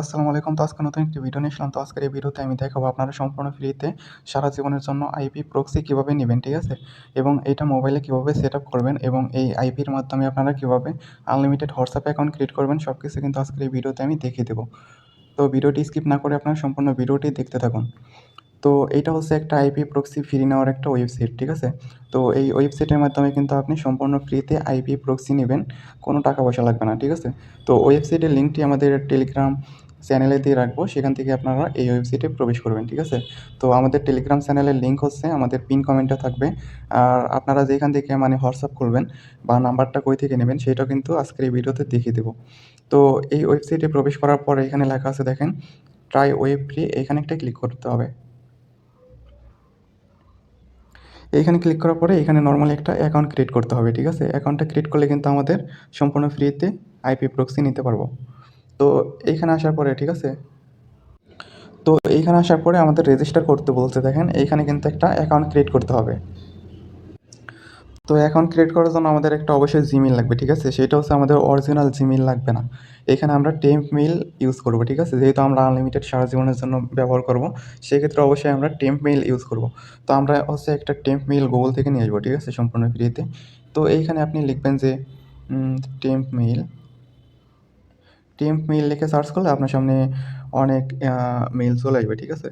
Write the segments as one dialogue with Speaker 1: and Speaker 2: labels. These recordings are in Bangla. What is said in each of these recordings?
Speaker 1: আসসালামু আলাইকুম। তো আজকে নতুন একটি ভিডিও নিয়ে আসলাম। তো আজকের এই ভিডিওতে আমি দেখাবো আপনারা সম্পূর্ণ ফ্রিতে সারা জীবনের জন্য আইপি প্রক্সি কীভাবে নেবেন, ঠিক আছে? এবং এটা মোবাইলে কীভাবে সেট আপ করবেন এবং এই আইপির মাধ্যমে আপনারা কীভাবে আনলিমিটেড হোয়াটসঅ্যাপ অ্যাকাউন্ট ক্রিয়েট করবেন সবকিছু কিন্তু আজকের এই ভিডিওতে আমি দেখিয়ে দেবো। তো ভিডিওটি স্কিপ না করে আপনারা সম্পূর্ণ ভিডিওটি দেখতে থাকুন। তো এইটা হচ্ছে একটা আইপি প্রক্সি ফ্রি নেওয়ার একটা ওয়েবসাইট, ঠিক আছে? তো এই ওয়েবসাইটের মাধ্যমে কিন্তু আপনি সম্পূর্ণ ফ্রিতে আইপি প্রক্সি নেবেন, কোনো টাকা পয়সা লাগবে না, ঠিক আছে? তো ওয়েবসাইটের লিঙ্কটি আমাদের টেলিগ্রাম চ্যানেলে দিয়ে রাখবো, সেখান থেকে আপনারা এই ওয়েবসাইটে প্রবেশ করবেন, ঠিক আছে? তো আমাদের টেলিগ্রাম চ্যানেলের লিঙ্ক হচ্ছে আমাদের পিন কমেন্টে থাকবে। আর আপনারা যেখান থেকে মানে হোয়াটসঅ্যাপ খুলবেন বা নাম্বারটা কই থেকে নেবেন সেটাও কিন্তু আজকের এই ভিডিওতে দেখিয়ে দেবো। তো এই ওয়েবসাইটে প্রবেশ করার পরে এখানে লেখা আছে দেখেন, ট্রাই ওয়েব ফ্রি, এখানে একটা ক্লিক করতে হবে। এইখানে ক্লিক করার পরে এখানে নরমালি একটা অ্যাকাউন্ট ক্রিয়েট করতে হবে, ঠিক আছে? অ্যাকাউন্টটা ক্রিয়েট করলে কিন্তু আমাদের সম্পূর্ণ ফ্রিতে আইপি প্রক্সি নিতে পারবো। তো এইখানে আসার পরে, ঠিক আছে? তো এইখানে আসার পরে আমাদের রেজিস্টার করতে বলছে দেখেন, এইখানে কিন্তু একটা অ্যাকাউন্ট ক্রিয়েট করতে হবে। তো অ্যাকাউন্ট ক্রিয়েট করার জন্য আমাদের একটা অবশ্যই জিমেইল লাগবে, ঠিক আছে? সেটা হচ্ছে আমাদের অরিজিনাল জিমেইল লাগবে না। এখানে আমরা টেম্প মেইল ইউজ করব, ঠিক আছে? যেহেতু আমরা আনলিমিটেড সারা জীবনের জন্য ব্যবহার করব, সেক্ষেত্রে অবশ্যই আমরা টেম্প মেইল ইউজ করব। তো আমরা হচ্ছে একটা টেম্প মেইল গুগল থেকে নিয়ে আসবো, ঠিক আছে? সম্পূর্ণ ফ্রিতে। তো এইখানে আপনি লিখবেন যে টেম্প মেইল। টেম্প মেইল লিখে সার্চ করলে আপনার সামনে অনেক মেইল চলে আসবে, ঠিক আছে?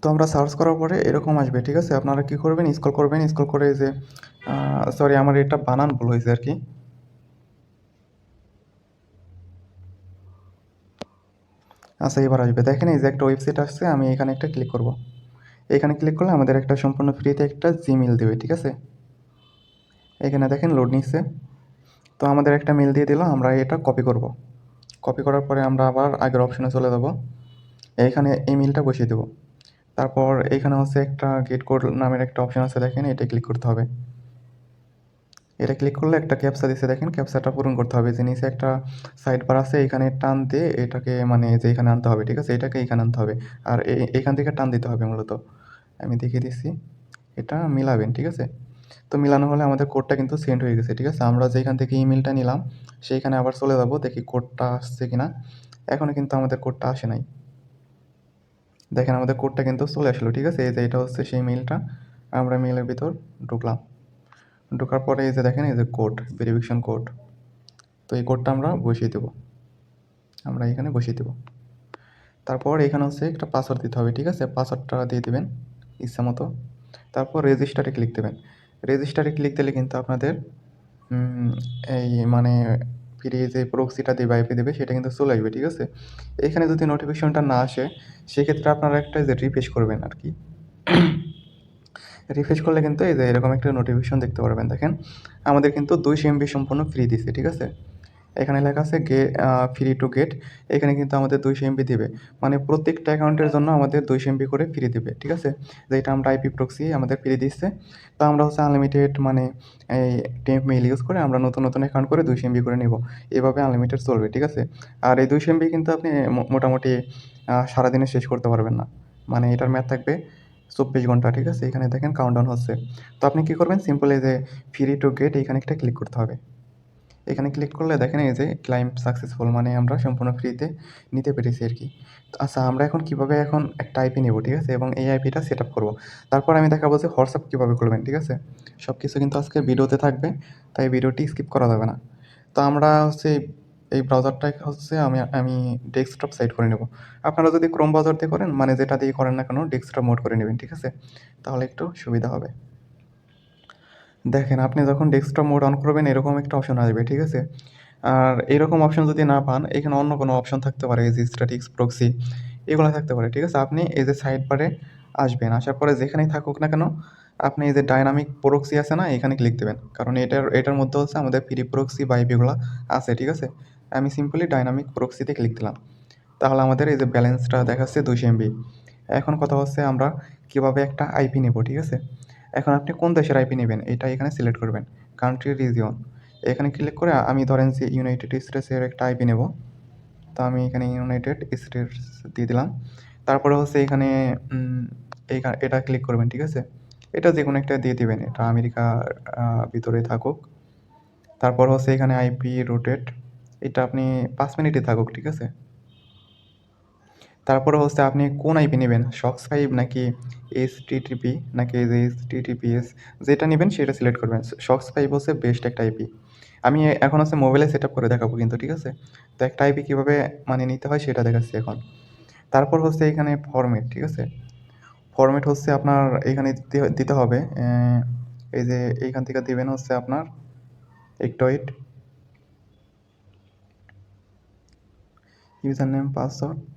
Speaker 1: তো আমরা সার্চ করার পরে এরকম আসবে, ঠিক আছে? আপনারা কী করবেন, স্ক্রল করবেন, স্ক্রল করে এই যে সরি, আমার এটা বানান ভুল হয়েছে আর কি। আচ্ছা, এবার আসবে দেখেন, এই যে একটা ওয়েবসাইট আসছে, আমি এখানে একটা ক্লিক করব। এখানে ক্লিক করলে আমাদের একটা সম্পূর্ণ ফ্রিতে একটা জিমেইল দেবে, ঠিক আছে? এখানে দেখেন লোড নিচ্ছে। তো আমাদের একটা মেইল দিয়ে দিল, আমরা এটা কপি করব। কপি করার পরে আমরা আবার আগের অপশনে চলে যাব। এইখানে এই মেইলটা বসিয়ে দেব। তারপর এইখানে হচ্ছে একটা গেট কোড নামের একটা অপশন আছে দেখেন, এটা ক্লিক করতে হবে। এটা ক্লিক করলে একটা ক্যাপচা দিচ্ছে দেখেন, ক্যাপচাটা পূরণ করতে হবে। যে নিচে একটা সাইড বার আছে, এখানে টান দিয়ে এটাকে মানে যে এখানে আনতে হবে, ঠিক আছে? এটাকে এখানে আনতে হবে। আর এখান থেকে টান দিতে হবে মূলত। আমি দেখিয়ে দিচ্ছি। এটা মিলাবেন, ঠিক আছে? তো মিলানো হলে আমাদের কোডটা কিন্তু সেন্ড হয়ে গেছে, ঠিক আছে? আমরা যেখান থেকে ইমেইলটা নিলাম সেইখানে আবার চলে যাব, দেখি কোডটা আসছে কিনা। এখনও কিন্তু আমাদের কোডটা আসে নাই। দেখেন আমাদের কোডটা কিন্তু চলে আসলো, ঠিক আছে? এই যে এটা হচ্ছে সেই মেইলটা। আমরা মেইলের ভিতর ঢুকলাম। ঢোকার পরে এই যে দেখেন, এই যে কোড, ভেরিফিকেশন কোড। তো এই কোডটা আমরা বসিয়ে দেবো। আমরা এখানে বসিয়ে দেবো। তারপর এখানে হচ্ছে একটা পাসওয়ার্ড দিতে হবে, ঠিক আছে? পাসওয়ার্ডটা দিয়ে দিবেন ইচ্ছা মতো। তারপর রেজিস্টারে ক্লিক দেবেন। রেজিস্টারে ক্লিক দিলে কিন্তু আপনাদের এই মানে ফ্রি যে প্রক্সিটা দিবে, আইপি দেবে, সেটা কিন্তু চলে আসবে, ঠিক আছে? এখানে যদি নোটিফিকেশনটা না আসে, সেক্ষেত্রে আপনারা একটা যে রিফ্রেশ করবেন আর কি। রিফ্রেশ করলে কিন্তু এই যে এরকম একটা নোটিফিকেশন দেখতে পারবেন দেখেন। আমাদের কিন্তু 200 এমবি সম্পূর্ণ ফ্রি দিছে, ঠিক আছে? এখানে লেখা আছে ফ্রি টু গেট। এখানে কিন্তু আমাদের 200 এমবি দিবে। মানে প্রত্যেকটা অ্যাকাউন্টের জন্য আমাদের 200 এমবি করে ফ্রি দিবে, ঠিক আছে? যেটা আমরা আইপি প্রক্সি আমাদের ফ্রি দিচ্ছে। তো আমরা হচ্ছে আনলিমিটেড মানে এই টেম্প মেইল ইউজ করে আমরা নতুন, নতুন অ্যাকাউন্ট করে 200 এমবি করে নিব। এভাবে আনলিমিটেড চলবে, ঠিক আছে? আর এই 200 এমবি কিন্তু আপনি মোটামুটি সারাদিনে শেষ করতে পারবেন না। মানে এটার মেয়াদ থাকবে 24 ঘন্টা, ঠিক আছে? এখানে দেখেন কাউন্টডাউন হচ্ছে। তো আপনি কি করবেন, সিম্পল এই যে ফ্রি টু গেট এইখানে একটা ক্লিক করতে হবে। এখানে ক্লিক করলে দেখেন এই যে ক্লাইম সাকসেসফুল, মানে আমরা সম্পূর্ণ ফ্রিতে নিতে পেরেছি আরকি। আচ্ছা, আমরা এখন কিভাবে এখন একটা আইপি নেব, ঠিক আছে? এবং এই আইপিটা সেট আপ করব। তারপর আমি দেখাবো যে হোয়াটসঅ্যাপ কিভাবে খুলবেন, ঠিক আছে? সবকিছু কিন্তু আজকের ভিডিওতে থাকবে, তাই ভিডিওটি স্কিপ করা যাবে না। তো আমরা হচ্ছে এই ব্রাউজারটা হচ্ছে আমি ডেস্কটপ সাইট করে নেব। আপনারা যদি ক্রোম ব্রাউজার দিয়ে করেন, মানে যেটা দিয়ে করেন না কেন, ডেস্কটপ মোড করে নেবেন, ঠিক আছে? তাহলে একটু সুবিধা হবে। দেখেন, আপনি যখন ডেস্কটপ মোড অন করবেন এরকম একটা অপশন আসবে, ঠিক আছে? আর এরকম অপশন যদি না পান, এখানে অন্য কোনো অপশন থাকতে পারে, এই যে স্ট্যাটিক্স প্রক্সি এগুলা থাকতে পারে, ঠিক আছে? আপনি এই যে সাইড বারে আসবেন, আসার পরে যেখানেই থাকুক না কেন, আপনি এই যে ডায়নামিক প্রক্সি আছে না, এখানে ক্লিক দিবেন। কারণ এটার মধ্যে হচ্ছে আমাদের ফ্রি প্রক্সি বা আইপিগুলা আছে, ঠিক আছে? আমি সিম্পলি ডায়নামিক প্রক্সিতে ক্লিক দিলাম। তাহলে আমাদের এই যে ব্যালেন্সটা দেখাচ্ছে 200 এমবি। এখন কথা হচ্ছে আমরা কিভাবে একটা আইপি নেব, ঠিক আছে? এখন আপনি কোন দেশের আইপি নেবেন এটা এখানে সিলেক্ট করবেন। কান্ট্রি, রিজিয়ন এখানে ক্লিক করে আমি ধরেন যে ইউনাইটেড স্টেটসের একটা আইপি নেব। তো আমি এখানে ইউনাইটেড স্টেটস দিয়ে দিলাম। তারপরে হচ্ছে এখানে এটা ক্লিক করবেন, ঠিক আছে? এটা যেকোনো একটা দিয়ে দিবেন। এটা আমেরিকার ভিতরে থাকুক। তারপর হচ্ছে এখানে আইপি রোটেট, এটা আপনি 5 মিনিটই থাকুক, ঠিক আছে? তারপরে হচ্ছে আপনি কোন আইপি নেবেন, সক্স 5 নাকি এইচটিটিপি নাকি এই যে এইচটিটিপিএস, যেটা নেবেন সেটা সিলেক্ট করবেন। সক্স 5 হচ্ছে বেস্ট একটা আইপি। আমি এখন হচ্ছে মোবাইলে সেট আপ করে দেখাবো কিন্তু, ঠিক আছে? তো একটা আইপি কীভাবে মানে নিতে হয় সেটা দেখাচ্ছি এখন। তারপর হচ্ছে এখানে ফরম্যাট, ঠিক আছে? ফরম্যাট হচ্ছে আপনার এখানে দিতে হবে, এই যে এইখান থেকে দিবেন হচ্ছে আপনার, একটু ওয়েট, ইউজার নেম পাসওয়ার্ড।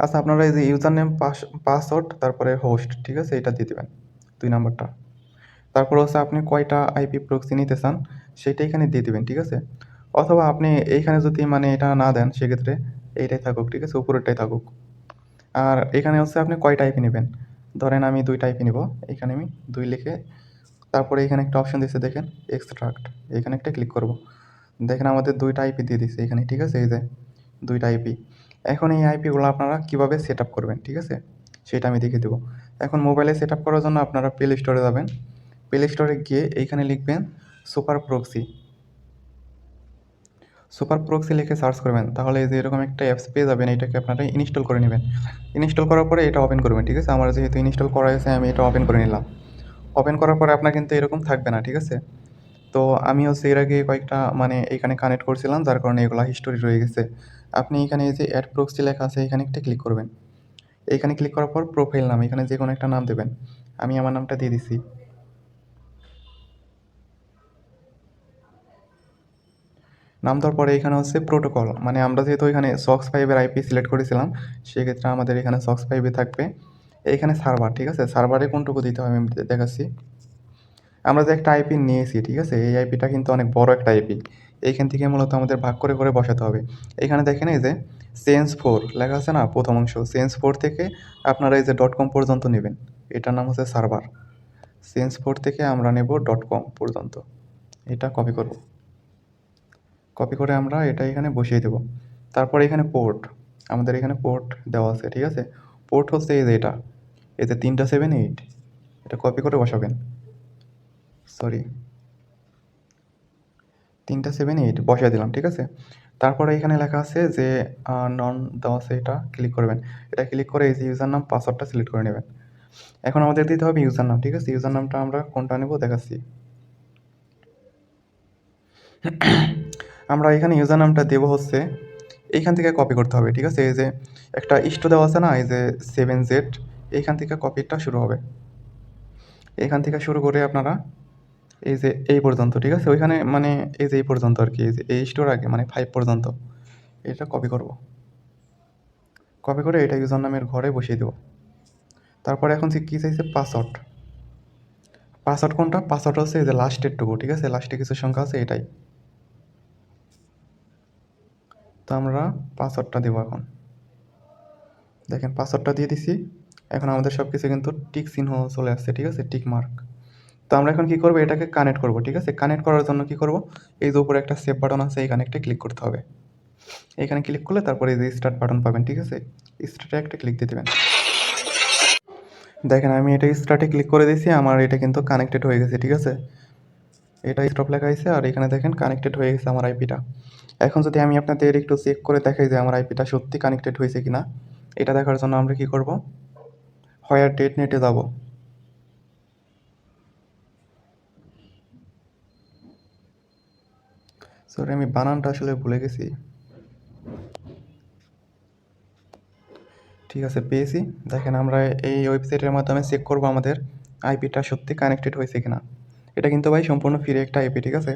Speaker 1: আচ্ছা, আপনারা এই যে ইউজার নেম পাসওয়ার্ড তারপরে হোস্ট, ঠিক আছে? এটা দিয়ে দিবেন 2 নাম্বারটা। তারপর হচ্ছে আপনি কয়টা আইপি প্রক্সি নিতে চান সেটা এখানে দিয়ে দিবেন, ঠিক আছে? অথবা আপনি এইখানে যদি মানে এটা না দেন সেক্ষেত্রে এইটাই থাকুক, ঠিক আছে? উপরেরটাই থাকুক। আর এখানে হচ্ছে আপনি কয়টা আইপি নেবেন, ধরেন আমি 2টা আইপি নিব। এখানে আমি 2 লিখে তারপরে এখানে একটা অপশন দিচ্ছে দেখেন, এক্সট্রাক্ট। এখানে একটা ক্লিক করব। দেখেন আমাদের 2টা আইপি দিয়ে দিচ্ছে এখানে, ঠিক আছে? এই যে 2টা আইপি। এখন এই আইপিগুলো আপনারা কীভাবে সেট আপ করবেন, ঠিক আছে? সেটা আমি দেখিয়ে দেবো। এখন মোবাইলে সেট আপ করার জন্য আপনারা প্লে স্টোরে যাবেন। প্লে স্টোরে গিয়ে এইখানে লিখবেন সুপার প্রক্সি। সুপার প্রক্সি লিখে সার্চ করবেন, তাহলে এই যে এরকম একটা অ্যাপস পেয়ে যাবেন। এটাকে আপনারা ইনস্টল করে নেবেন। ইনস্টল করার পরে এটা ওপেন করবেন, ঠিক আছে? আমার যেহেতু ইনস্টল করা হয়েছে আমি এটা ওপেন করে নিলাম। ওপেন করার পরে আপনার কিন্তু এরকম থাকবে না, ঠিক আছে? তো আমি হচ্ছে এর আগে কয়েকটা মানে এখানে কানেক্ট করছিলাম, যার কারণে এগুলা হিস্টোরি রয়ে গেছে। আপনি এখানে এই যে অ্যাড প্রক্সি লেখা আছে এখানে একটা ক্লিক করবেন। এইখানে ক্লিক করার পর প্রোফাইল নাম, এখানে যেকোনো একটা নাম দেবেন। আমি আমার নামটা দিয়ে দিছি। নাম দেওয়ার পরে এখানে হচ্ছে প্রোটোকল, মানে আমরা যেহেতু এখানে সক্স 5 এর আইপি সিলেক্ট করেছিলাম, সেক্ষেত্রে আমাদের এখানে সক্স 5 এ থাকবে। এইখানে সার্ভার, ঠিক আছে? সার্ভারে কোনটুকু দিতে হবে আমি দেখাচ্ছি। আমরা যে একটা আইপি নিয়েছি, ঠিক আছে? এই আইপিটা কিন্তু অনেক বড় একটা আইপি। এইখান থেকে মূলত আমাদের ভাগ করে করে বসাতে হবে। এখানে দেখেন এই যে চেঞ্জ 4 লেখা আছে না, প্রথম অংশ চেঞ্জ 4 থেকে আপনারা এই যে ডট কম পর্যন্ত নেবেন। এটার নাম হচ্ছে সার্ভার। চেঞ্জ 4 থেকে আমরা নেব ডট কম পর্যন্ত। এটা কপি করব। কপি করে আমরা এটা এখানে বসিয়ে দেব। তারপর এখানে পোর্ট, আমাদের এখানে পোর্ট দেওয়া আছে, ঠিক আছে? পোর্ট হচ্ছে এই যে এটা, এই যে 378, এটা কপি করে বসাবেন। সরি, 378 বসায় দিলাম, ঠিক আছে? তারপরে এখানে লেখা আছে যে নন দেওয়া আছে, এটা ক্লিক করবেন। এটা ক্লিক করে এই যে ইউজার নাম পাসওয়ার্ডটা সিলেক্ট করে নেবেন। এখন আমাদের দিতে হবে ইউজার নাম, ঠিক আছে? ইউজার নামটা আমরা কোনটা নেব দেখাচ্ছি। আমরা এখানে ইউজার নামটা দেবো হচ্ছে এইখান থেকে কপি করতে হবে, ঠিক আছে? এই যে একটা ইস্টো দেওয়া আছে না, এই যে 7Z, এইখান থেকে কপিটা শুরু হবে। এখান থেকে শুরু করে আপনারা এই যে এই পর্যন্ত, ঠিক আছে? ওইখানে মানে এই যে এই পর্যন্ত আর কি, এই যে এই ইস্টোর আগে মানে 5 পর্যন্ত এটা কপি করব। কপি করে এটা ইউজার নামের ঘরে বসিয়ে দেবো। তারপরে এখন যে কী চাইছে, পাসওয়ার্ড। পাসওয়ার্ড কোনটা? পাসওয়ার্ড হচ্ছে এই যে লাস্টের টুকু, ঠিক আছে? লাস্টে কিছু সংখ্যা আছে এটাই। তো আমরা পাসওয়ার্ডটা দেবো এখন। দেখেন পাসওয়ার্ডটা দিয়ে দিছি। এখন আমাদের সব কিছু কিন্তু টিক চিহ্ন চলে আসছে, ঠিক আছে? Tick mark. তো আমরা এখন কী করবো, এটাকে কানেক্ট করবো, ঠিক আছে? কানেক্ট করার জন্য কী করবো, এই যে উপরে একটা সেভ বাটন আছে, এই কানেক্টে ক্লিক করতে হবে। এখানে ক্লিক করলে তারপরে এই যে স্টার্ট বাটন পাবেন, ঠিক আছে? স্টার্টে একটা ক্লিক দিয়ে দেবেন। দেখেন আমি এটা স্টার্টে ক্লিক করে দিয়েছি, আমার এটা কিন্তু কানেক্টেড হয়ে গেছে, ঠিক আছে? এটা স্টপ লেখা আছে আর এখানে দেখেন কানেক্টেড হয়ে গেছে আমার আইপিটা। এখন যদি আমি আপনাদের একটু চেক করে দেখাই যে আমার আইপিটা সত্যি কানেক্টেড হয়েছে কিনা, এটা দেখার জন্য আমরা কি করব, হোয়ার ডেট নেটে যাব। সরি আমি বানানটা আসলে ভুলে গেছি। ঠিক আছে, পেয়েছি। দেখেন আমরা এই ওয়েবসাইটের মাধ্যমে চেক করব আমাদের আইপিটা সত্যি কানেক্টেড হয়েছে কিনা। এটা কিন্তু ভাই সম্পূর্ণ ফ্রি একটা আইপি, ঠিক আছে?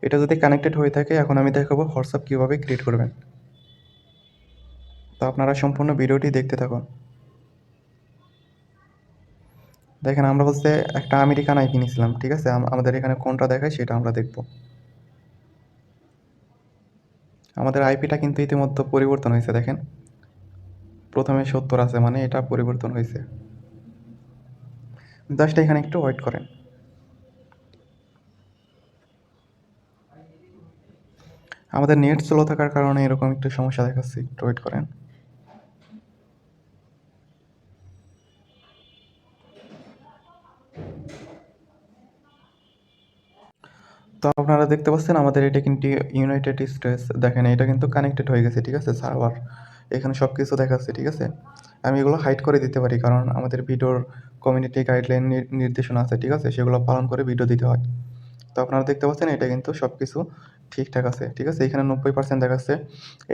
Speaker 1: এটা যদি কানেক্টেড হয়ে থাকে, এখন আমি দেখাবো হোয়াটসঅ্যাপ কীভাবে ক্রিয়েট করবেন। তো আপনারা সম্পূর্ণ ভিডিওটি দেখতে থাকুন। দেখেন আমরা হচ্ছে একটা আমেরিকান আইপি নিয়েছিলাম, ঠিক আছে? আমাদের এখানে কোনটা দেখায় সেটা আমরা দেখব। আমাদের আইপিটা কিন্তু ইতিমধ্যে পরিবর্তন হয়েছে, দেখেন প্রথমে 70 আছে, মানে এটা পরিবর্তন হয়েছে। জাস্ট এখানে একটু ওয়েট করেন। আমাদের নেট স্লো থাকার কারণে এরকম একটু সমস্যা দেখাচ্ছে, একটু ওয়েট করেন। তো আপনারা দেখতে পাচ্ছেন আমাদের এটা কিন্তু ইউনাইটেড স্টেটস, দেখেন এটা কিন্তু কানেক্টেড হয়ে গেছে, ঠিক আছে? সার্ভার এখানে সব কিছু দেখাচ্ছে, ঠিক আছে? আমি এগুলো হাইড করে দিতে পারি, কারণ আমাদের ভিডিওর কমিউনিটি গাইডলাইন নির্দেশনা আছে, ঠিক আছে? সেগুলো পালন করে ভিডিও দিতে হয়। তো আপনারা দেখতে পাচ্ছেন এটা কিন্তু সব কিছু ঠিকঠাক আছে, ঠিক আছে? এখানে 90% দেখাচ্ছে।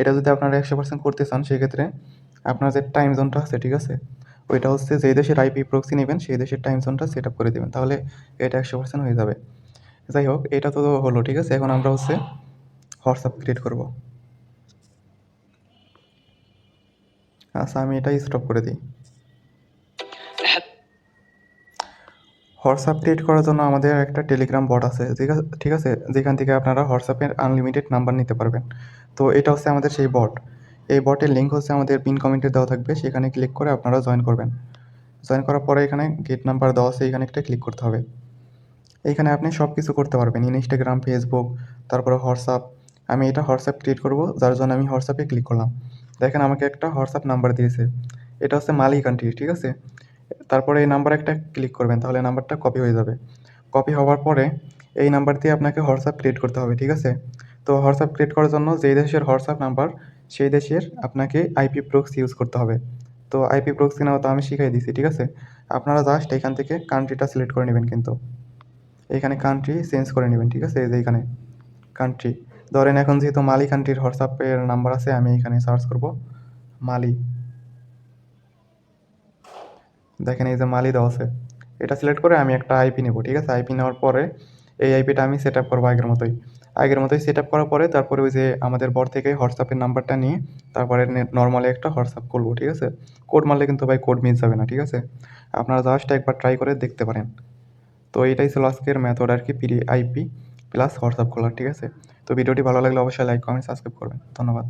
Speaker 1: এটা যদি আপনারা 100% করতে চান, সেক্ষেত্রে আপনার যে টাইম জোনটা আছে, ঠিক আছে? ওইটা হচ্ছে যেই দেশের আইপি প্রক্সি নেবেন, সেই দেশের টাইম জোনটা সেট আপ করে দেবেন। তাহলে এটা 100% হয়ে যাবে। যাই হোক, এটা তো হলো, ঠিক আছে? এখন আমরা হচ্ছে হোয়াটসঅ্যাপ ক্রিয়েট করব। আচ্ছা, আমি এটা স্টপ করে দিই। হোয়াটসঅ্যাপ ক্রিয়েট করার জন্য আমাদের একটা টেলিগ্রাম বট আছে, ঠিক আছে? যেখান থেকে আপনারা হোয়াটসঅ্যাপের আনলিমিটেড নাম্বার নিতে পারবেন। তো এটা হচ্ছে আমাদের সেই বট। এই বটের লিঙ্ক হচ্ছে আমাদের পিন কমেন্টে দেওয়া থাকবে, সেখানে ক্লিক করে আপনারা জয়েন করবেন। জয়েন করার পরে এখানে গেট নাম্বার দেওয়া আছে, এখানে একটা ক্লিক করতে হবে। এইখানে আপনি সব কিছু করতে পারবেন, ইনস্টাগ্রাম, ফেসবুক, তারপরে হোয়াটসঅ্যাপ। আমি এটা হোয়াটসঅ্যাপ ক্রিয়েট করব, যার জন্য আমি হোয়াটসঅ্যাপে ক্লিক করলাম। দেখেন আমাকে একটা হোয়াটসঅ্যাপ নাম্বার দিয়েছে, এটা হচ্ছে মালি কান্ট্রি, ঠিক আছে? তারপরে এই নাম্বারে একটা ক্লিক করবেন, তাহলে নাম্বারটা কপি হয়ে যাবে। কপি হওয়ার পরে এই নাম্বার দিয়ে আপনাকে হোয়াটসঅ্যাপ ক্রিয়েট করতে হবে, ঠিক আছে? তো হোয়াটসঅ্যাপ ক্রিয়েট করার জন্য যেই দেশের হোয়াটসঅ্যাপ নাম্বার, সেই দেশের আপনাকে আইপি প্রক্সি ইউজ করতে হবে। তো আইপি প্রক্সি নেওয়া তো আমি শিখাই দিছি, ঠিক আছে? আপনারা জাস্ট এখান থেকে কান্ট্রিটা সিলেক্ট করে নেবেন, কিন্তু এইখানে কান্ট্রি চেঞ্জ করে নেবেন, ঠিক আছে? এই যে এইখানে কান্ট্রি, ধরেন এখন যেহেতু মালি কান্ট্রির হোয়াটসঅ্যাপের নাম্বার আছে, আমি এখানে সার্চ করব মালি। দেখেন এই যে মালি দেওয়া আছে, এটা সিলেক্ট করে আমি একটা আইপি নেব, ঠিক আছে? আইপি নেওয়ার পরে এই আইপিটা আমি সেট আপ করবো আগের মতোই সেট আপ করার পরে তারপরে ওই যে আমাদের বর থেকে হোয়াটসঅ্যাপের নাম্বারটা নিয়ে তারপরে নর্মালি একটা হোয়াটসঅ্যাপ করবো, ঠিক আছে? কোড মারলে কিন্তু ভাই কোড মিস যাবে না, ঠিক আছে? আপনারা জাস্ট একবার ট্রাই করে দেখতে পারেন। তো এইটাই ছিল আজকের মেথড আর কি, আইপি প্লাস হোয়াটসঅ্যাপ খোলার, ঠিক আছে? তো ভিডিওটি ভালো লাগলে অবশ্যই লাইক, কমেন্ট, সাবস্ক্রাইব করবেন। ধন্যবাদ।